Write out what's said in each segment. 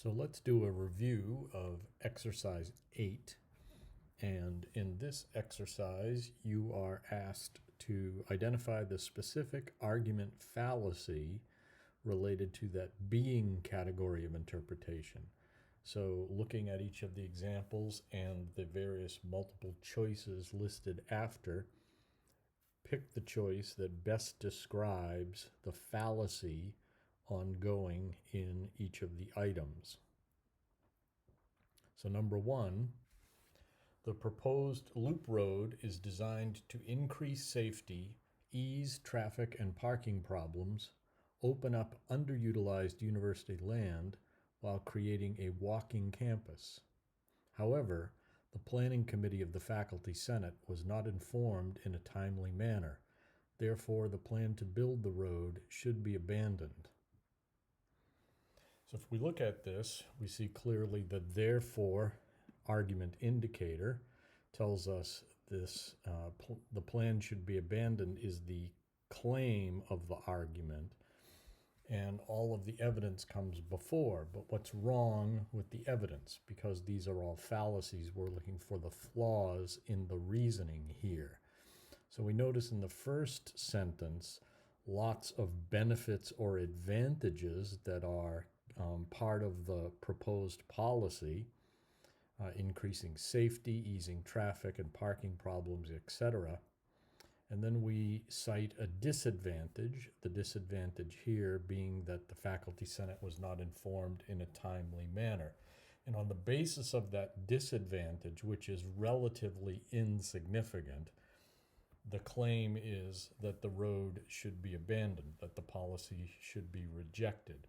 So let's do a review of exercise 8. And in this exercise, you are asked to identify the specific argument fallacy related to that being category of interpretation. So looking at each of the examples and the various multiple choices listed after, pick the choice that best describes the fallacy ongoing in each of the items. So number 1, the proposed loop road is designed to increase safety, ease traffic and parking problems, open up underutilized university land while creating a walking campus. However, the planning committee of the faculty senate was not informed in a timely manner. Therefore, the plan to build the road should be abandoned. So if we look at this, we see clearly the therefore argument indicator tells us this the plan should be abandoned is the claim of the argument, and all of the evidence comes before. But what's wrong with the evidence? Because these are all fallacies, we're looking for the flaws in the reasoning here. So we notice in the first sentence lots of benefits or advantages that are part of the proposed policy, increasing safety, easing traffic and parking problems, etc. And then we cite a disadvantage, the disadvantage here being that the faculty senate was not informed in a timely manner. And on the basis of that disadvantage, which is relatively insignificant, the claim is that the road should be abandoned, that the policy should be rejected.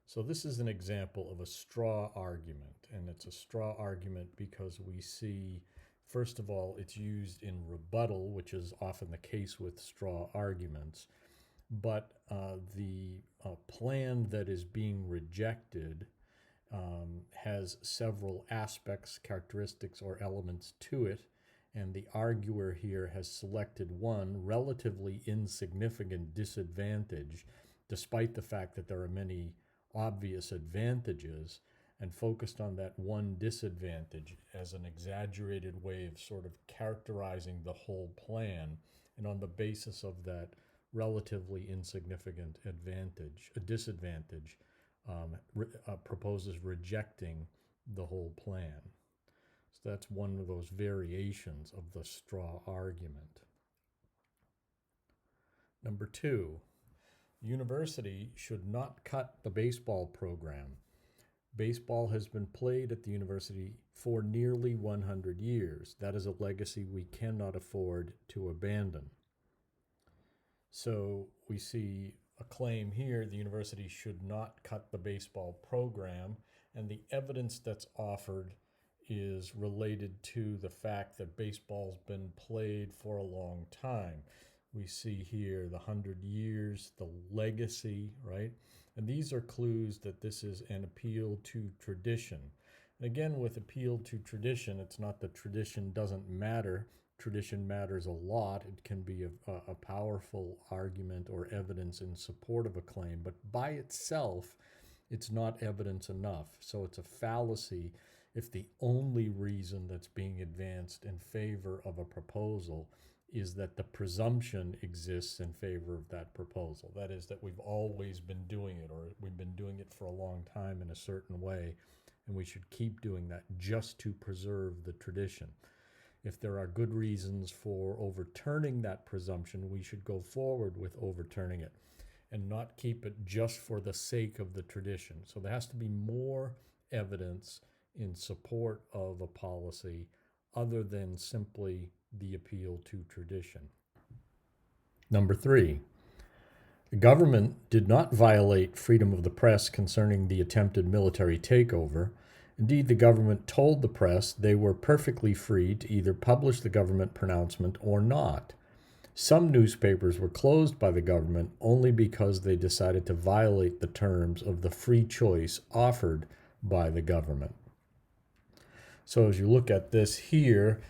So this is an example of a straw argument, and it's a straw argument because we see, first of all, it's used in rebuttal, which is often the case with straw arguments, but the plan that is being rejected has several aspects, characteristics, or elements to it, and the arguer here has selected one relatively insignificant disadvantage, despite the fact that there are many obvious advantages, and focused on that one disadvantage as an exaggerated way of sort of characterizing the whole plan, and on the basis of that relatively insignificant disadvantage, proposes rejecting the whole plan. So that's one of those variations of the straw argument. Number 2, the university should not cut the baseball program. Baseball has been played at the university for nearly 100 years. That is a legacy we cannot afford to abandon. So we see a claim here, the university should not cut the baseball program, and the evidence that's offered is related to the fact that baseball's been played for a long time. We see here the 100 years, the legacy, right? And these are clues that this is an appeal to tradition. And again, with appeal to tradition, it's not that tradition doesn't matter. Tradition matters a lot. It can be a powerful argument or evidence in support of a claim, but by itself, it's not evidence enough. So it's a fallacy if the only reason that's being advanced in favor of a proposal is that the presumption exists in favor of that proposal. That is, that we've always been doing it, or we've been doing it for a long time in a certain way, and we should keep doing that just to preserve the tradition. If there are good reasons for overturning that presumption, we should go forward with overturning it and not keep it just for the sake of the tradition. So there has to be more evidence in support of a policy other than simply the appeal to tradition. Number 3, the government did not violate freedom of the press concerning the attempted military takeover. Indeed, the government told the press they were perfectly free to either publish the government pronouncement or not. Some newspapers were closed by the government only because they decided to violate the terms of the free choice offered by the government. So as you look at this here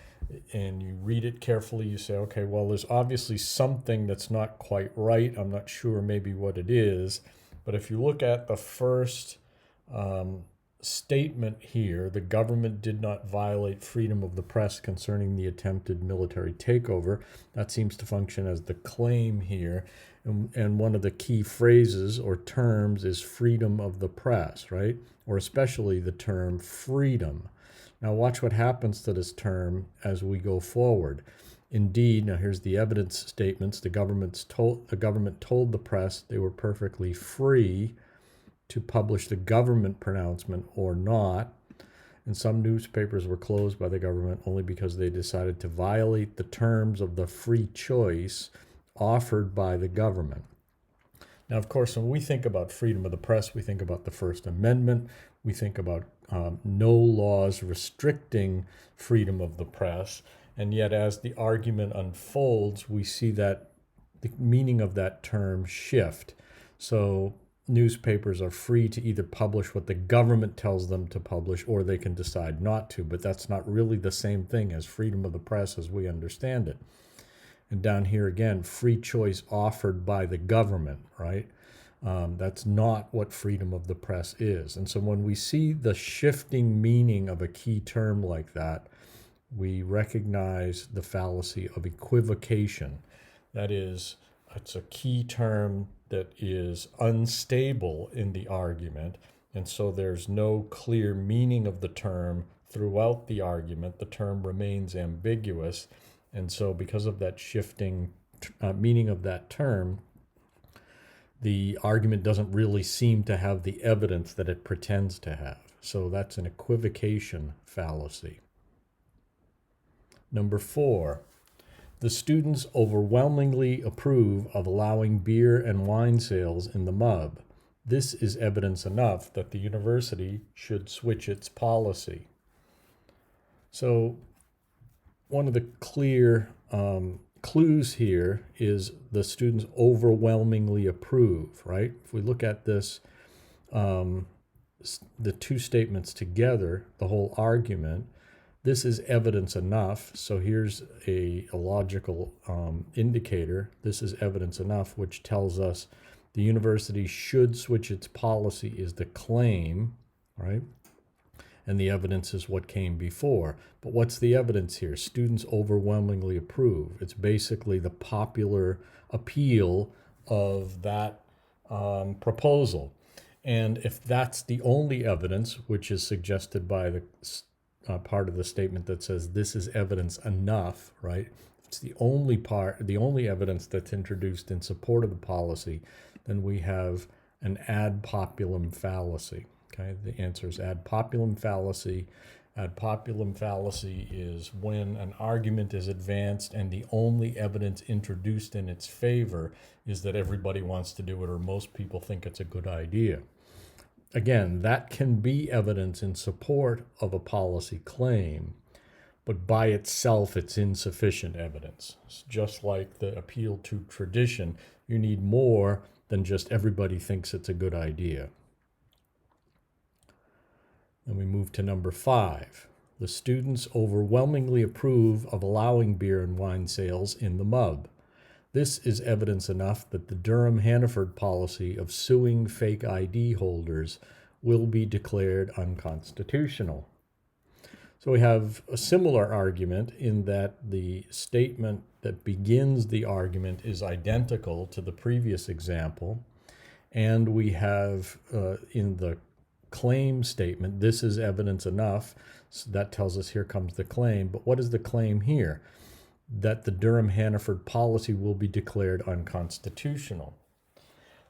and you read it carefully, you say, okay, well, there's obviously something that's not quite right. I'm not sure maybe what it is. But if you look at the first statement here, the government did not violate freedom of the press concerning the attempted military takeover. That seems to function as the claim here. And one of the key phrases or terms is freedom of the press, right? Or especially the term freedom. Now watch what happens to this term as we go forward. Indeed, now here's the evidence statements. The government told the press they were perfectly free to publish the government pronouncement or not. And some newspapers were closed by the government only because they decided to violate the terms of the free choice offered by the government. Now, of course, when we think about freedom of the press, we think about the First Amendment. We think about no laws restricting freedom of the press. And yet, as the argument unfolds, we see that the meaning of that term shift. So newspapers are free to either publish what the government tells them to publish, or they can decide not to, but that's not really the same thing as freedom of the press as we understand it. And down here again, free choice offered by the government, right? That's not what freedom of the press is. And so when we see the shifting meaning of a key term like that, we recognize the fallacy of equivocation. That is, it's a key term that is unstable in the argument, and so there's no clear meaning of the term throughout the argument. The term remains ambiguous, and so because of that shifting meaning of that term, the argument doesn't really seem to have the evidence that it pretends to have. So that's an equivocation fallacy. Number 4. The students overwhelmingly approve of allowing beer and wine sales in the MUB. This is evidence enough that the university should switch its policy. So one of the clear clues here is the students overwhelmingly approve, right? If we look at this, the two statements together, the whole argument, this is evidence enough. So here's a logical indicator. This is evidence enough, which tells us the university should switch its policy is the claim, right? And the evidence is what came before. But what's the evidence here? Students overwhelmingly approve. It's basically the popular appeal of that proposal. And if that's the only evidence, which is suggested by the part of the statement that says this is evidence enough, right? It's the only evidence that's introduced in support of the policy, then we have an ad populum fallacy. Okay, the answer is ad populum fallacy. Ad populum fallacy is when an argument is advanced and the only evidence introduced in its favor is that everybody wants to do it or most people think it's a good idea. Again, that can be evidence in support of a policy claim, but by itself it's insufficient evidence. It's just like the appeal to tradition. You need more than just everybody thinks it's a good idea. Then we move to number 5. The students overwhelmingly approve of allowing beer and wine sales in the MUB. This is evidence enough that the Durham-Hannaford policy of suing fake ID holders will be declared unconstitutional. So we have a similar argument in that the statement that begins the argument is identical to the previous example, and we have in the claim statement, this is evidence enough. So that tells us here comes the claim. But what is the claim here? That the Durham-Hannaford policy will be declared unconstitutional.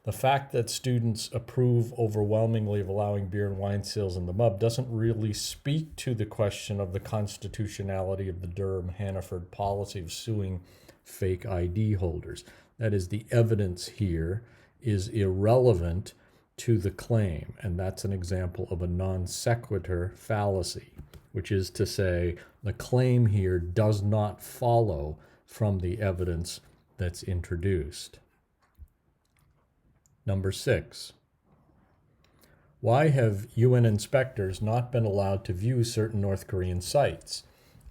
The fact that students approve overwhelmingly of allowing beer and wine sales in the MUB doesn't really speak to the question of the constitutionality of the Durham-Hannaford policy of suing fake ID holders. That is, the evidence here is irrelevant to the claim, and that's an example of a non sequitur fallacy, which is to say the claim here does not follow from the evidence that's introduced. Number 6. Why have UN inspectors not been allowed to view certain North Korean sites?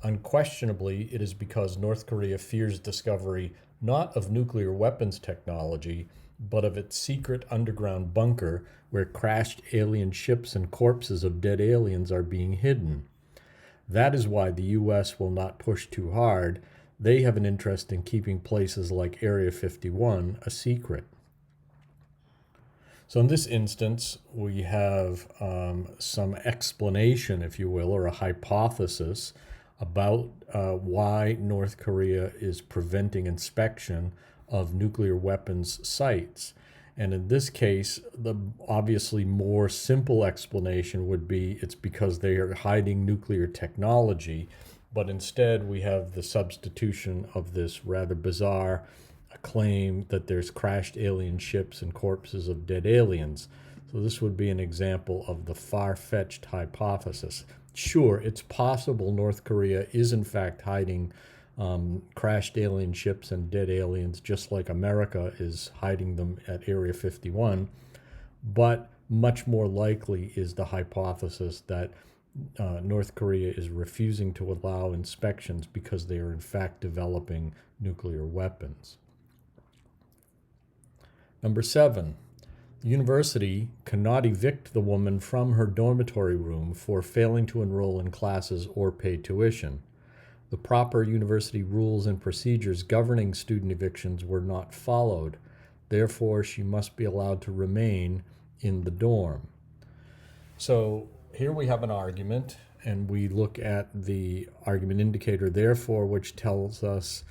Unquestionably, it is because North Korea fears discovery not of nuclear weapons technology, but of its secret underground bunker where crashed alien ships and corpses of dead aliens are being hidden. That is why the U.S. will not push too hard. They have an interest in keeping places like Area 51 a secret. So in this instance, we have some explanation, if you will, or a hypothesis about why North Korea is preventing inspection of nuclear weapons sites. And in this case, the obviously more simple explanation would be it's because they are hiding nuclear technology, but instead we have the substitution of this rather bizarre claim that there's crashed alien ships and corpses of dead aliens. So this would be an example of the far-fetched hypothesis. Sure, it's possible North Korea is in fact hiding crashed alien ships and dead aliens, just like America is hiding them at Area 51, but much more likely is the hypothesis that North Korea is refusing to allow inspections because they are in fact developing nuclear weapons. Number 7, the university cannot evict the woman from her dormitory room for failing to enroll in classes or pay tuition. The proper university rules and procedures governing student evictions were not followed. Therefore, she must be allowed to remain in the dorm. So here we have an argument, and we look at the argument indicator, therefore, which tells us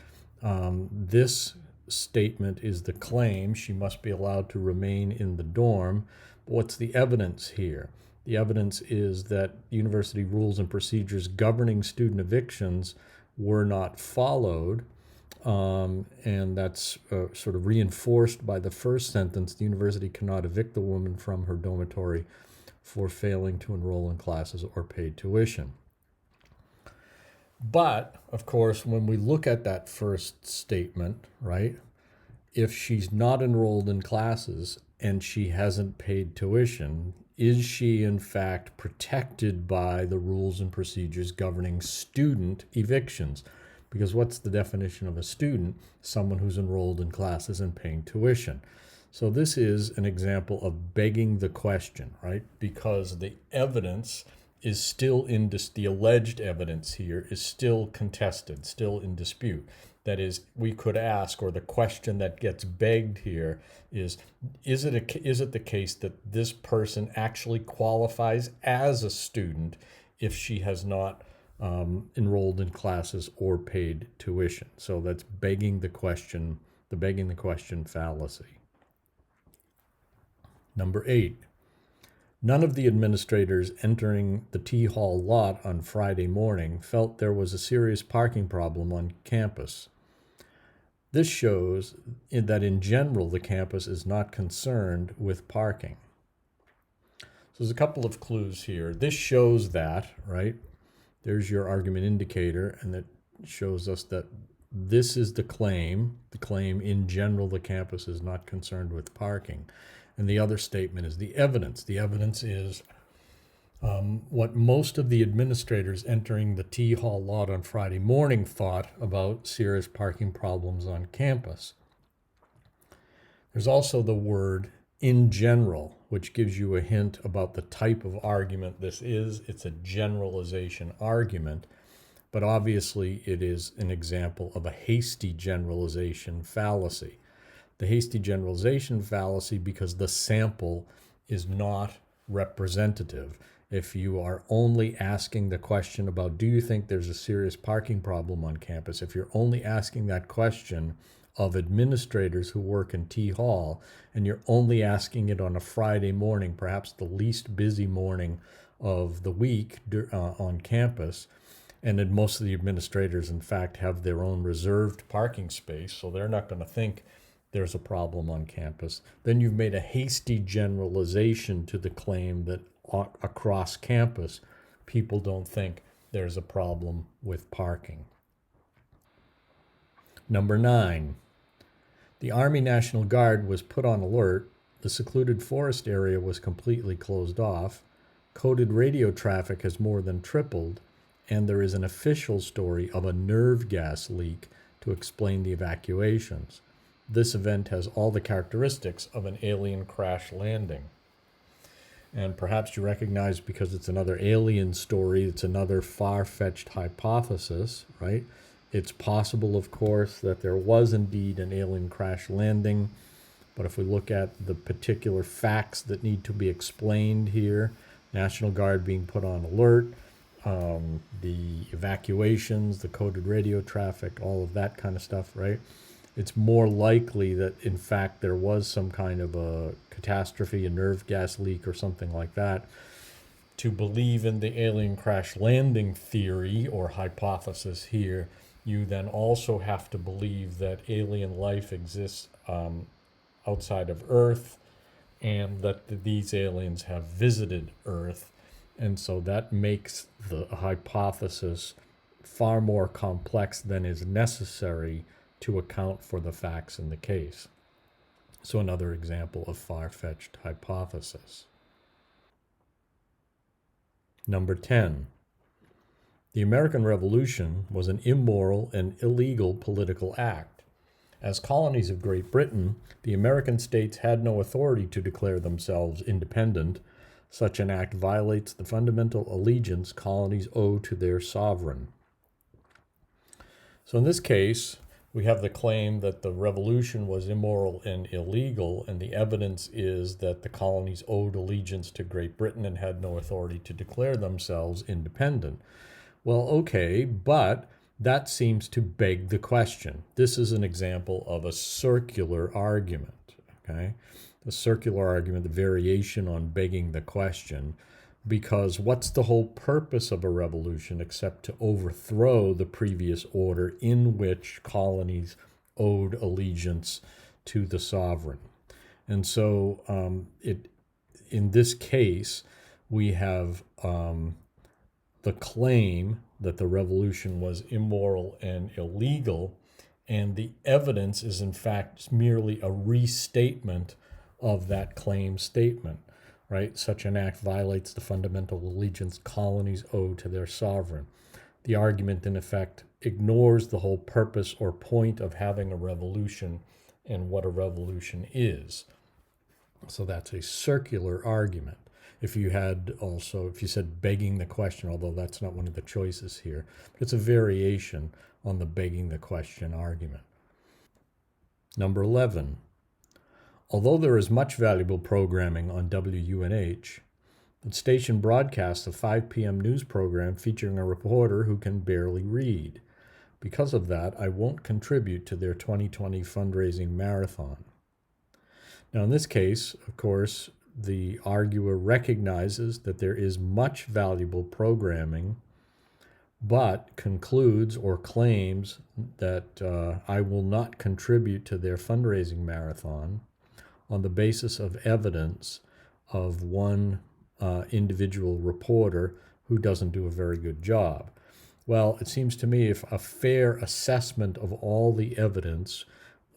this statement is the claim, she must be allowed to remain in the dorm. But what's the evidence here? The evidence is that university rules and procedures governing student evictions were not followed, and that's sort of reinforced by the first sentence. The university cannot evict the woman from her dormitory for failing to enroll in classes or pay tuition. But, of course, when we look at that first statement, right, if she's not enrolled in classes and she hasn't paid tuition, is she in fact protected by the rules and procedures governing student evictions? Because what's the definition of a student? Someone who's enrolled in classes and paying tuition. So this is an example of begging the question, right? Because the evidence is still the alleged evidence here is still contested, still in dispute. That is, we could ask, or the question that gets begged here is it the case that this person actually qualifies as a student if she has not enrolled in classes or paid tuition? So that's begging the question fallacy. Number 8. None of the administrators entering the T Hall lot on Friday morning felt there was a serious parking problem on campus. This shows that in general the campus is not concerned with parking. So there's a couple of clues here. This shows that, right? There's your argument indicator, and that shows us that this is the claim. The claim in general the campus is not concerned with parking. And the other statement is the evidence. The evidence is what most of the administrators entering the T Hall lot on Friday morning thought about serious parking problems on campus. There's also the word in general, which gives you a hint about the type of argument this is. It's a generalization argument, but obviously it is an example of a hasty generalization fallacy. The hasty generalization fallacy because the sample is not representative. If you are only asking the question about, do you think there's a serious parking problem on campus? If you're only asking that question of administrators who work in T Hall, and you're only asking it on a Friday morning, perhaps the least busy morning of the week on campus, and then most of the administrators, in fact, have their own reserved parking space, so they're not going to think there's a problem on campus, then you've made a hasty generalization to the claim that across campus, people don't think there's a problem with parking. Number 9, the Army National Guard was put on alert, the secluded forest area was completely closed off, coded radio traffic has more than tripled, and there is an official story of a nerve gas leak to explain the evacuations. this event has all the characteristics of an alien crash landing. And perhaps you recognize, because it's another alien story, it's another far-fetched hypothesis, right? It's possible, of course, that there was indeed an alien crash landing, but if we look at the particular facts that need to be explained here, National Guard being put on alert, the evacuations, the coded radio traffic, all of that kind of stuff, right? It's more likely that, in fact, there was some kind of a catastrophe, a nerve gas leak or something like that. To believe in the alien crash landing theory or hypothesis here, you then also have to believe that alien life exists outside of Earth, and that these aliens have visited Earth. And so that makes the hypothesis far more complex than is necessary to account for the facts in the case. So another example of far-fetched hypothesis. Number 10. The American Revolution was an immoral and illegal political act. As colonies of Great Britain, the American states had no authority to declare themselves independent. Such an act violates the fundamental allegiance colonies owe to their sovereign. So in this case, we have the claim that the revolution was immoral and illegal, and the evidence is that the colonies owed allegiance to Great Britain and had no authority to declare themselves independent. Well, okay, but that seems to beg the question. This is an example of a circular argument, okay? The circular argument, the variation on begging the question, because what's the whole purpose of a revolution except to overthrow the previous order in which colonies owed allegiance to the sovereign? And so in this case, we have the claim that the revolution was immoral and illegal, and the evidence is in fact merely a restatement of that claim statement, right? Such an act violates the fundamental allegiance colonies owe to their sovereign. The argument, in effect, ignores the whole purpose or point of having a revolution and what a revolution is. So that's a circular argument. If you said begging the question, although that's not one of the choices here, but it's a variation on the begging the question argument. Number 11. Although there is much valuable programming on WUNH, the station broadcasts a 5 p.m. news program featuring a reporter who can barely read. Because of that, I won't contribute to their 2020 fundraising marathon. Now, in this case, of course, the arguer recognizes that there is much valuable programming, but concludes or claims that I will not contribute to their fundraising marathon on the basis of evidence of one individual reporter who doesn't do a very good job. Well, it seems to me if a fair assessment of all the evidence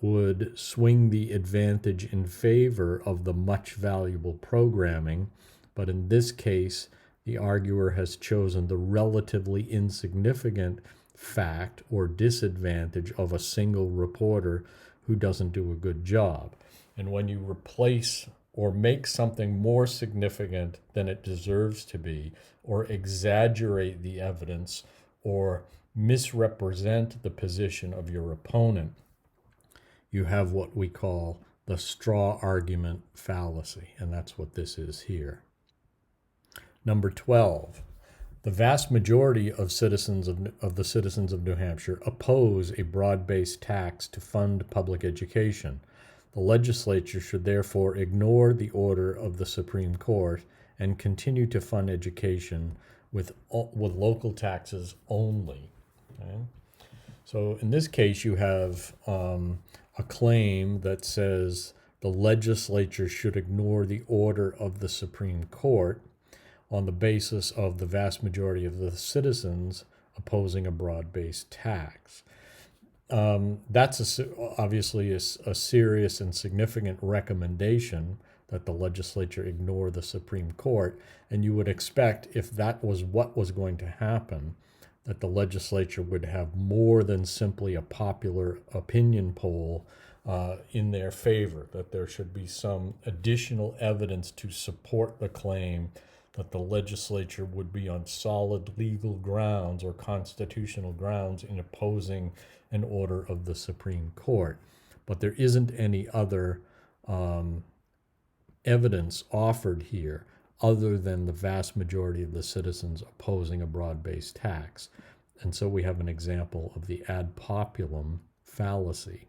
would swing the advantage in favor of the much valuable programming, but in this case, the arguer has chosen the relatively insignificant fact or disadvantage of a single reporter who doesn't do a good job. And when you replace or make something more significant than it deserves to be, or exaggerate the evidence, or misrepresent the position of your opponent, you have what we call the straw argument fallacy, and that's what this is here. Number 12. The vast majority of the citizens of New Hampshire oppose a broad-based tax to fund public education. The legislature should therefore ignore the order of the Supreme Court and continue to fund education with local taxes only. Okay? So in this case, you have a claim that says the legislature should ignore the order of the Supreme Court on the basis of the vast majority of the citizens opposing a broad-based tax. That's obviously a serious and significant recommendation that the legislature ignore the Supreme Court, and you would expect, if that was what was going to happen, that the legislature would have more than simply a popular opinion poll in their favor, that there should be some additional evidence to support the claim that the legislature would be on solid legal grounds or constitutional grounds in opposing an order of the Supreme Court. But there isn't any other evidence offered here other than the vast majority of the citizens opposing a broad-based tax. And so we have an example of the ad populum fallacy.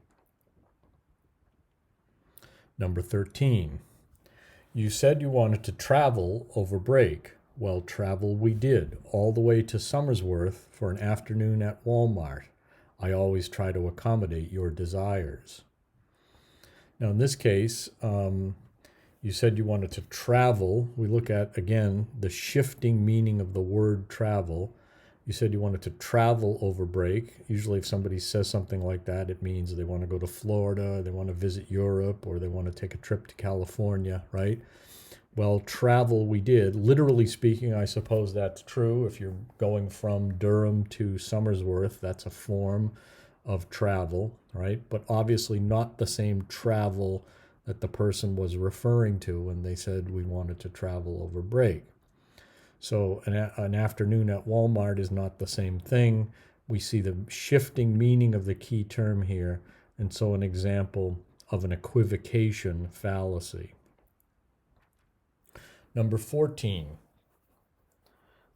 Number 13, you said you wanted to travel over break. Well, travel we did, all the way to Somersworth for an afternoon at Walmart. I always try to accommodate your desires. Now, in this case, you said you wanted to travel. We look at, again, the shifting meaning of the word travel. You said you wanted to travel over break. Usually if somebody says something like that, it means they want to go to Florida, they want to visit Europe, or they want to take a trip to California, right? Well, travel we did. Literally speaking, I suppose that's true. If you're going from Durham to Somersworth, that's a form of travel, right? But obviously not the same travel that the person was referring to when they said we wanted to travel over break. So an afternoon at Walmart is not the same thing. We see the shifting meaning of the key term here, and so an example of an equivocation fallacy. Number 14,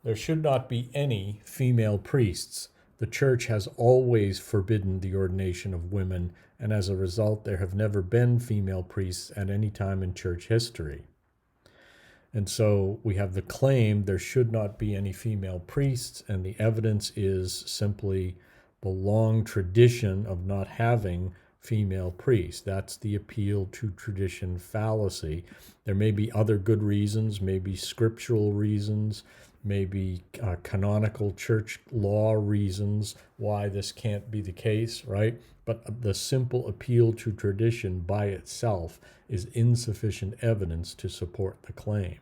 there should not be any female priests. The church has always forbidden the ordination of women, and as a result, there have never been female priests at any time in church history. And so we have the claim there should not be any female priests, and the evidence is simply the long tradition of not having female priests. That's the appeal to tradition fallacy. There may be other good reasons, maybe scriptural reasons, maybe canonical church law reasons why this can't be the case, right? But the simple appeal to tradition by itself is insufficient evidence to support the claim.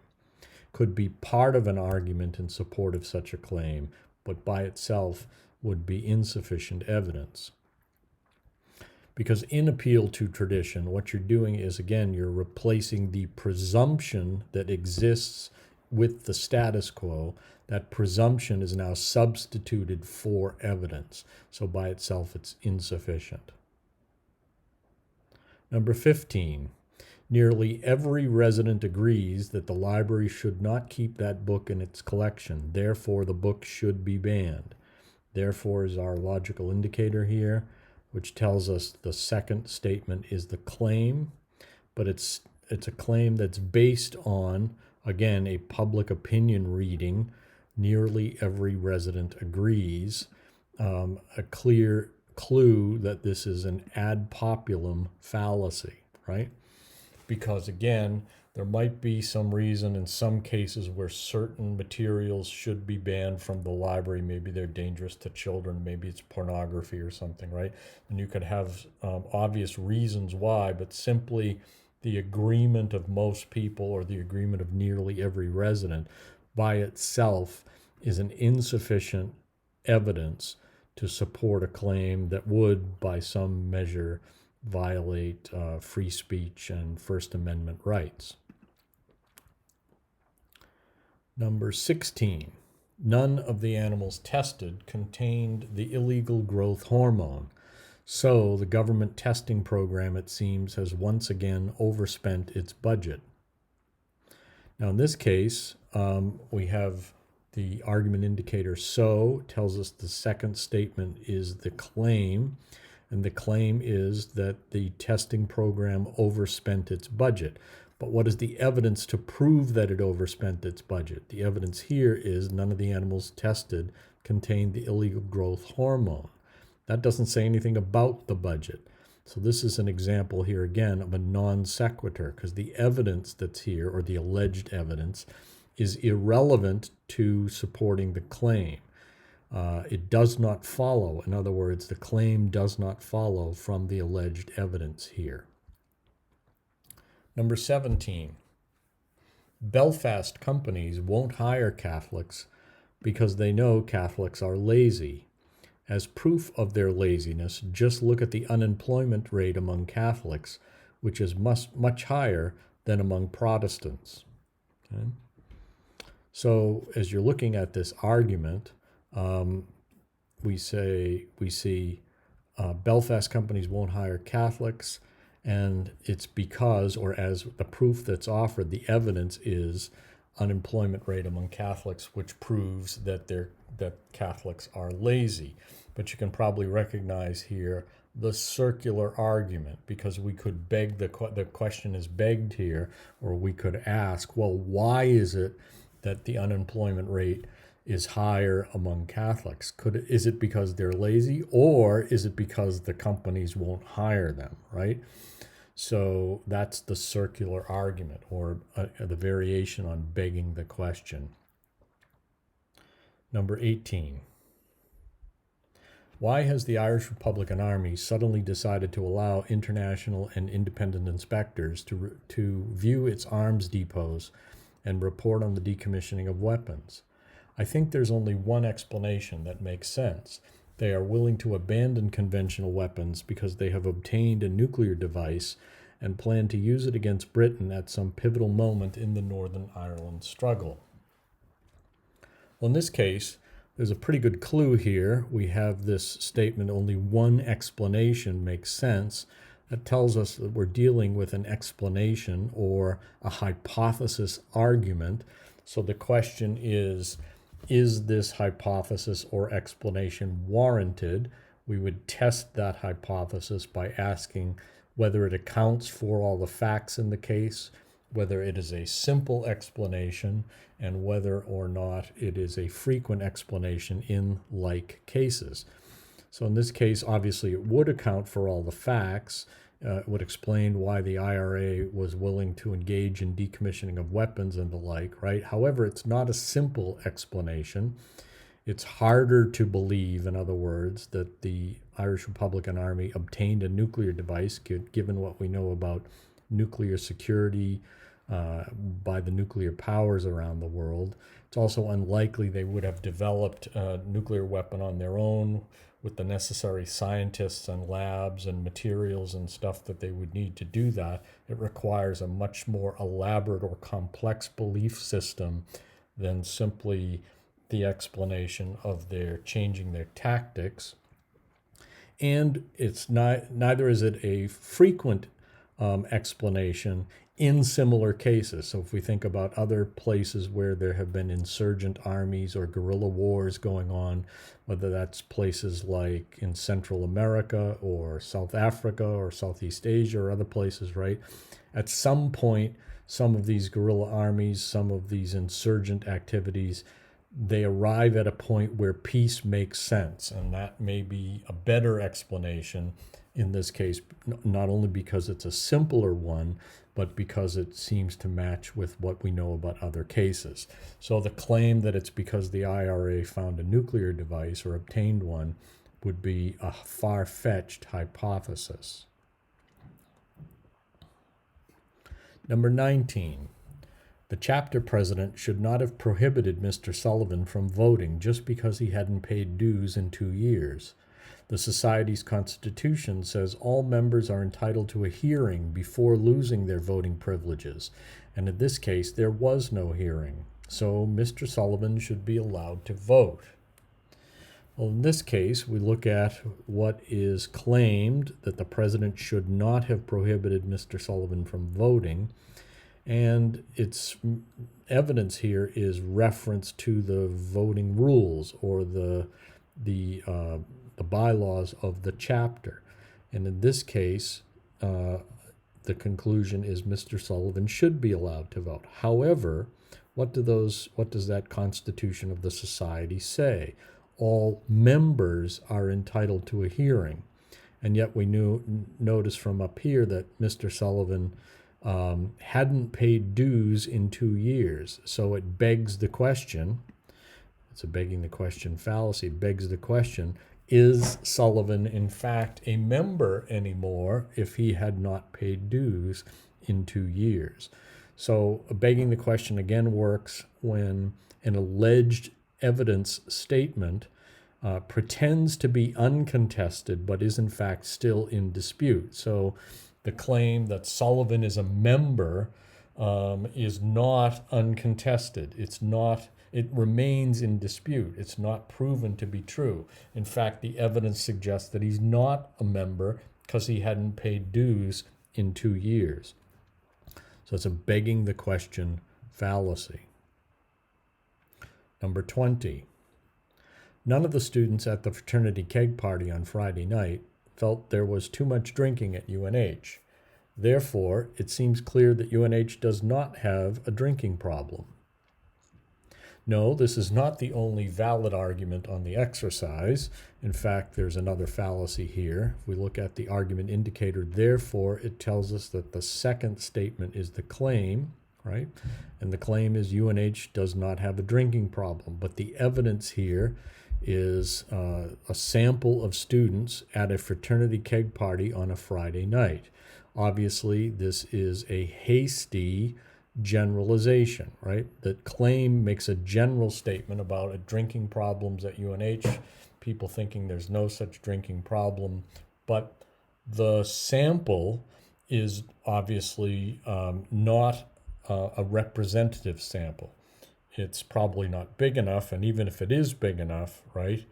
Could be part of an argument in support of such a claim, but by itself would be insufficient evidence. Because in appeal to tradition, what you're doing is, again, you're replacing the presumption that exists with the status quo. That presumption is now substituted for evidence. So by itself, it's insufficient. Number 15, nearly every resident agrees that the library should not keep that book in its collection. Therefore, the book should be banned. Therefore is our logical indicator here, which tells us the second statement is the claim, but it's a claim that's based on, again, a public opinion reading. Nearly every resident agrees. A clear clue that this is an ad populum fallacy, right? Because again, there might be some reason in some cases where certain materials should be banned from the library. Maybe they're dangerous to children, maybe it's pornography or something, right? And you could have obvious reasons why, but simply the agreement of most people or the agreement of nearly every resident by itself is an insufficient evidence to support a claim that would, by some measure, violate free speech and First Amendment rights. Number 16, none of the animals tested contained the illegal growth hormone. So the government testing program, it seems, has once again overspent its budget. Now in this case, we have the argument indicator so tells us the second statement is the claim, and the claim is that the testing program overspent its budget. But what is the evidence to prove that it overspent its budget? The evidence here is none of the animals tested contained the illegal growth hormone. That doesn't say anything about the budget. So this is an example here again of a non sequitur, because the evidence that's here, or the alleged evidence, is irrelevant to supporting the claim. It does not follow. In other words, the claim does not follow from the alleged evidence here. Number 17, Belfast companies won't hire Catholics because they know Catholics are lazy. As proof of their laziness, just look at the unemployment rate among Catholics, which is much higher than among Protestants. Okay? So as you're looking at this argument, we see Belfast companies won't hire Catholics, and it's because, or as the proof that's offered, the evidence is unemployment rate among Catholics, which proves that Catholics are lazy. But you can probably recognize here the circular argument, because we could beg the question is begged here, or we could ask, well, why is it that the unemployment rate is higher among Catholics? Is it because they're lazy, or is it because the companies won't hire them, right? So that's the circular argument, or the variation on begging the question. Number 18. Why has the Irish Republican Army suddenly decided to allow international and independent inspectors to view its arms depots and report on the decommissioning of weapons? I think there's only one explanation that makes sense. They are willing to abandon conventional weapons because they have obtained a nuclear device and plan to use it against Britain at some pivotal moment in the Northern Ireland struggle. Well, in this case, there's a pretty good clue here. We have this statement, only one explanation makes sense. That tells us that we're dealing with an explanation or a hypothesis argument. So the question is this hypothesis or explanation warranted? We would test that hypothesis by asking whether it accounts for all the facts in the case, whether it is a simple explanation, and whether or not it is a frequent explanation in like cases. So in this case, obviously, it would account for all the facts. It would explain why the IRA was willing to engage in decommissioning of weapons and the like, right? However, it's not a simple explanation. It's harder to believe, in other words, that the Irish Republican Army obtained a nuclear device, given what we know about nuclear security by the nuclear powers around the world. It's also unlikely they would have developed a nuclear weapon on their own with the necessary scientists and labs and materials and stuff that they would need to do that. It requires a much more elaborate or complex belief system than simply the explanation of their changing their tactics. And it's neither is it a frequent explanation in similar cases. So if we think about other places where there have been insurgent armies or guerrilla wars going on, whether that's places like in Central America or South Africa or Southeast Asia or other places, right? At some point, some of these guerrilla armies, some of these insurgent activities, they arrive at a point where peace makes sense, and that may be a better explanation in this case, not only because it's a simpler one, but because it seems to match with what we know about other cases. So the claim that it's because the IRA found a nuclear device or obtained one would be a far-fetched hypothesis. Number 19. The chapter president should not have prohibited Mr. Sullivan from voting just because he hadn't paid dues in 2 years. The Society's constitution says all members are entitled to a hearing before losing their voting privileges, and in this case there was no hearing, so Mr. Sullivan should be allowed to vote. Well, in this case, we look at what is claimed, that the president should not have prohibited Mr. Sullivan from voting, and its evidence here is reference to the voting rules or the bylaws of the chapter. And in this case, the conclusion is Mr. Sullivan should be allowed to vote. However, what does that Constitution of the Society say? All members are entitled to a hearing. And yet we notice from up here that Mr. Sullivan hadn't paid dues in 2 years. So it begs the question, it's a begging the question fallacy, begs the question, is Sullivan in fact a member anymore if he had not paid dues in 2 years? So begging the question again works when an alleged evidence statement pretends to be uncontested but is in fact still in dispute. So the claim that Sullivan is a member is not uncontested. It remains in dispute. It's not proven to be true. In fact, the evidence suggests that he's not a member because he hadn't paid dues in 2 years. So it's a begging the question fallacy. Number 20. None of the students at the fraternity keg party on Friday night felt there was too much drinking at UNH. Therefore, it seems clear that UNH does not have a drinking problem. No, this is not the only valid argument on the exercise. In fact, there's another fallacy here. If we look at the argument indicator, therefore, it tells us that the second statement is the claim, right? And the claim is UNH does not have a drinking problem. But the evidence here is a sample of students at a fraternity keg party on a Friday night. Obviously, this is a hasty generalization, right? The claim makes a general statement about drinking problems at UNH, people thinking there's no such drinking problem, but the sample is obviously not a representative sample. It's probably not big enough, and even if it is big enough, right,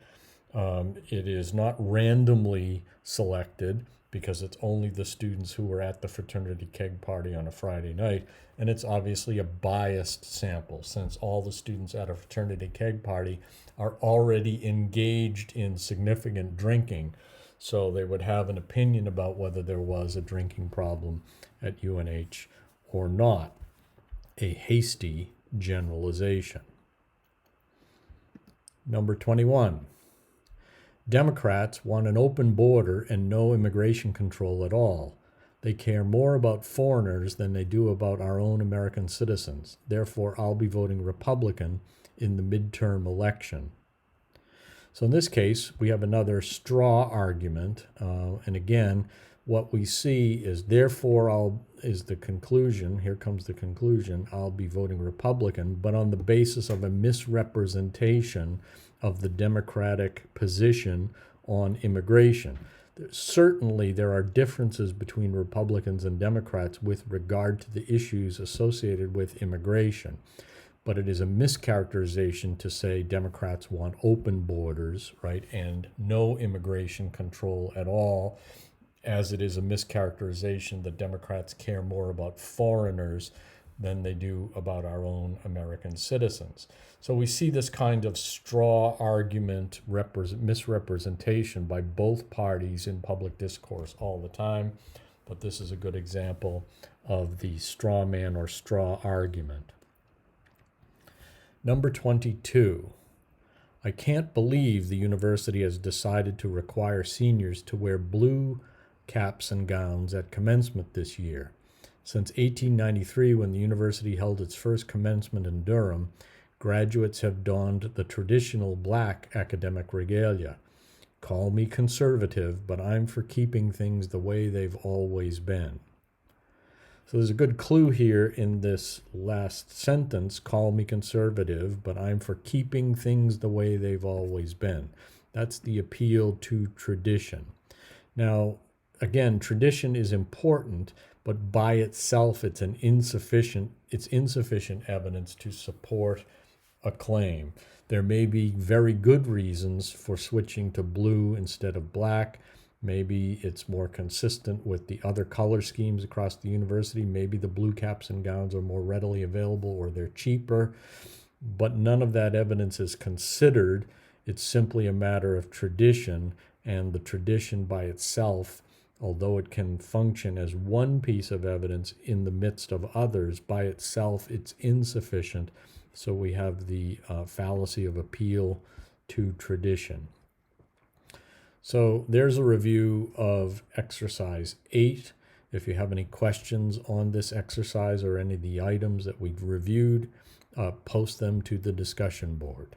it is not randomly selected because it's only the students who were at the fraternity keg party on a Friday night, and it's obviously a biased sample since all the students at a fraternity keg party are already engaged in significant drinking, so they would have an opinion about whether there was a drinking problem at UNH or not. A hasty generalization. Number 21. Democrats want an open border and no immigration control at all. They care more about foreigners than they do about our own American citizens. Therefore, I'll be voting Republican in the midterm election. So in this case, we have another straw argument. And again, what we see is is the conclusion. Here comes the conclusion. I'll be voting Republican, but on the basis of a misrepresentation of the Democratic position on immigration. Certainly, there are differences between Republicans and Democrats with regard to the issues associated with immigration. But it is a mischaracterization to say Democrats want open borders, right, and no immigration control at all, as it is a mischaracterization that Democrats care more about foreigners than they do about our own American citizens. So we see this kind of straw argument, misrepresentation by both parties in public discourse all the time, but this is a good example of the straw man or straw argument. Number 22. I can't believe the university has decided to require seniors to wear blue caps and gowns at commencement this year. Since 1893, when the university held its first commencement in Durham, graduates have donned the traditional black academic regalia. Call me conservative, but I'm for keeping things the way they've always been. So there's a good clue here in this last sentence, call me conservative, but I'm for keeping things the way they've always been. That's the appeal to tradition. Now, again, tradition is important, but by itself it's insufficient evidence to support a claim. There may be very good reasons for switching to blue instead of black. Maybe it's more consistent with the other color schemes across the university. Maybe the blue caps and gowns are more readily available or they're cheaper. But none of that evidence is considered. It's simply a matter of tradition, and the tradition by itself, although it can function as one piece of evidence in the midst of others, by itself it's insufficient. So we have the fallacy of appeal to tradition. So there's a review of exercise 8. If you have any questions on this exercise or any of the items that we've reviewed, post them to the discussion board.